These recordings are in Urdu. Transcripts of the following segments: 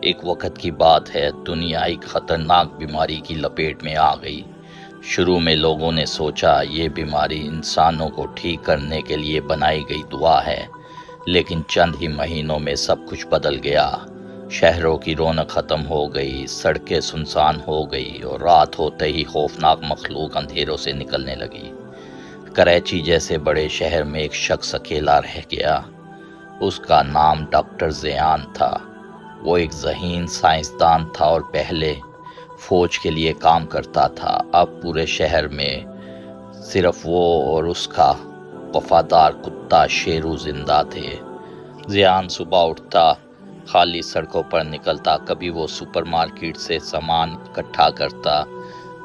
ایک وقت کی بات ہے، دنیا ایک خطرناک بیماری کی لپیٹ میں آ گئی۔ شروع میں لوگوں نے سوچا یہ بیماری انسانوں کو ٹھیک کرنے کے لیے بنائی گئی دوا ہے، لیکن چند ہی مہینوں میں سب کچھ بدل گیا۔ شہروں کی رونق ختم ہو گئی، سڑکیں سنسان ہو گئی اور رات ہوتے ہی خوفناک مخلوق اندھیروں سے نکلنے لگی۔ کراچی جیسے بڑے شہر میں ایک شخص اکیلا رہ گیا۔ اس کا نام ڈاکٹر زیان تھا۔ وہ ایک ذہین سائنسدان تھا اور پہلے فوج کے لیے کام کرتا تھا۔ اب پورے شہر میں صرف وہ اور اس کا وفادار کتا شیرو زندہ تھے۔ زیان صبح اٹھتا، خالی سڑکوں پر نکلتا، کبھی وہ سپر مارکیٹ سے سامان اکٹھا کرتا،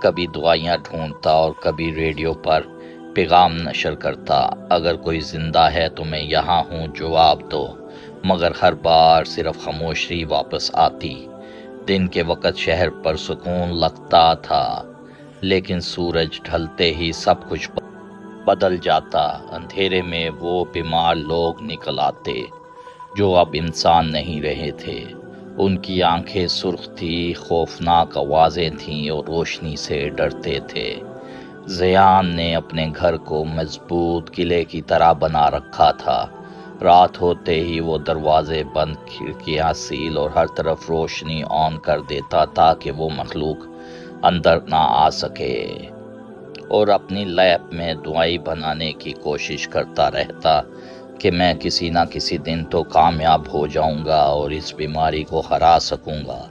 کبھی دوائیاں ڈھونڈتا اور کبھی ریڈیو پر پیغام نشر کرتا، اگر کوئی زندہ ہے تو میں یہاں ہوں، جواب دو۔ مگر ہر بار صرف خاموشی واپس آتی۔ دن کے وقت شہر پر سکون لگتا تھا، لیکن سورج ڈھلتے ہی سب کچھ بدل جاتا۔ اندھیرے میں وہ بیمار لوگ نکل آتے جو اب انسان نہیں رہے تھے۔ ان کی آنکھیں سرخ تھی، خوفناک آوازیں تھیں اور روشنی سے ڈرتے تھے۔ زیان نے اپنے گھر کو مضبوط قلعے کی طرح بنا رکھا تھا۔ رات ہوتے ہی وہ دروازے بند، کھڑکیاں سیل اور ہر طرف روشنی آن کر دیتا تاکہ وہ مخلوق اندر نہ آ سکے، اور اپنی لیب میں دوائی بنانے کی کوشش کرتا رہتا کہ میں کسی نہ کسی دن تو کامیاب ہو جاؤں گا اور اس بیماری کو ہرا سکوں گا،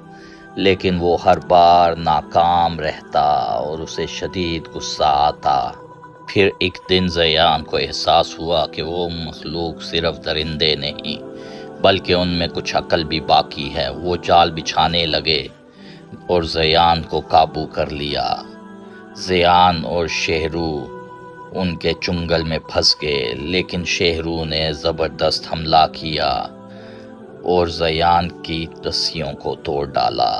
لیکن وہ ہر بار ناکام رہتا اور اسے شدید غصہ آتا۔ پھر ایک دن زیان کو احساس ہوا کہ وہ مخلوق صرف درندے نہیں بلکہ ان میں کچھ عقل بھی باقی ہے۔ وہ جال بچھانے لگے اور زیان کو قابو کر لیا۔ زیان اور شہرو ان کے چنگل میں پھنس گئے، لیکن شہرو نے زبردست حملہ کیا اور زیان کی رسیوں کو توڑ ڈالا۔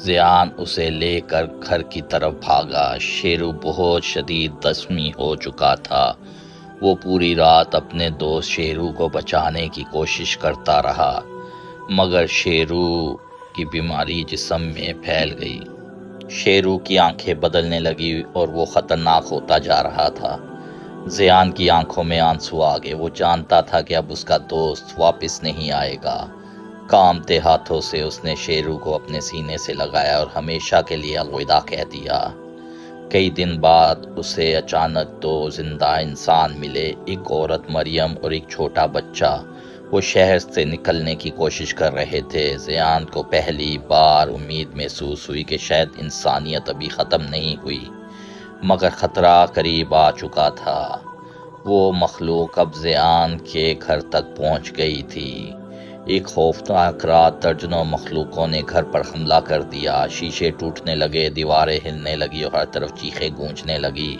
زیان اسے لے کر گھر کی طرف بھاگا۔ شیرو بہت شدید زخمی ہو چکا تھا۔ وہ پوری رات اپنے دوست شیرو کو بچانے کی کوشش کرتا رہا، مگر شیرو کی بیماری جسم میں پھیل گئی۔ شیرو کی آنکھیں بدلنے لگی اور وہ خطرناک ہوتا جا رہا تھا۔ زیان کی آنکھوں میں آنسو آ گئے۔ وہ جانتا تھا کہ اب اس کا دوست واپس نہیں آئے گا۔ کانپتے ہاتھوں سے اس نے شیرو کو اپنے سینے سے لگایا اور ہمیشہ کے لیے الوداع کہہ دیا۔ کئی دن بعد اسے اچانک دو زندہ انسان ملے، ایک عورت مریم اور ایک چھوٹا بچہ۔ وہ شہر سے نکلنے کی کوشش کر رہے تھے۔ زیان کو پہلی بار امید محسوس ہوئی کہ شاید انسانیت ابھی ختم نہیں ہوئی، مگر خطرہ قریب آ چکا تھا۔ وہ مخلوق اب زیان کے گھر تک پہنچ گئی تھی۔ ایک خوفناک رات درجنوں مخلوقوں نے گھر پر حملہ کر دیا۔ شیشے ٹوٹنے لگے، دیواریں ہلنے لگی اور ہر طرف چیخیں گونجنے لگی۔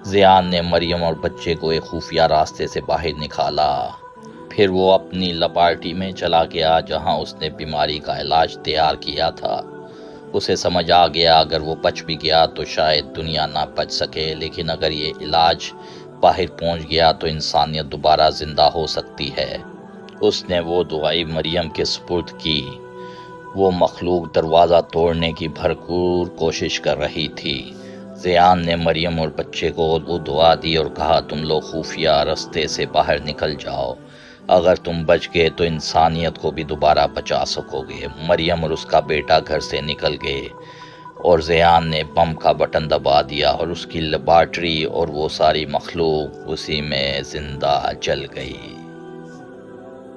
زیان نے مریم اور بچے کو ایک خفیہ راستے سے باہر نکالا۔ پھر وہ اپنی لیبارٹری میں چلا گیا جہاں اس نے بیماری کا علاج تیار کیا تھا۔ اسے سمجھ آ گیا اگر وہ بچ بھی گیا تو شاید دنیا نہ بچ سکے، لیکن اگر یہ علاج باہر پہنچ گیا تو انسانیت دوبارہ زندہ ہو سکتی ہے۔ اس نے وہ دوائی مریم کے سپرد کی۔ وہ مخلوق دروازہ توڑنے کی بھرپور کوشش کر رہی تھی۔ زیان نے مریم اور بچے کو وہ دعا دی اور کہا، تم لوگ خفیہ راستے سے باہر نکل جاؤ۔ اگر تم بچ گئے تو انسانیت کو بھی دوبارہ بچا سکو گے۔ مریم اور اس کا بیٹا گھر سے نکل گئے اور زیان نے بم کا بٹن دبا دیا اور اس کی لیبارٹری اور وہ ساری مخلوق اسی میں زندہ جل گئی۔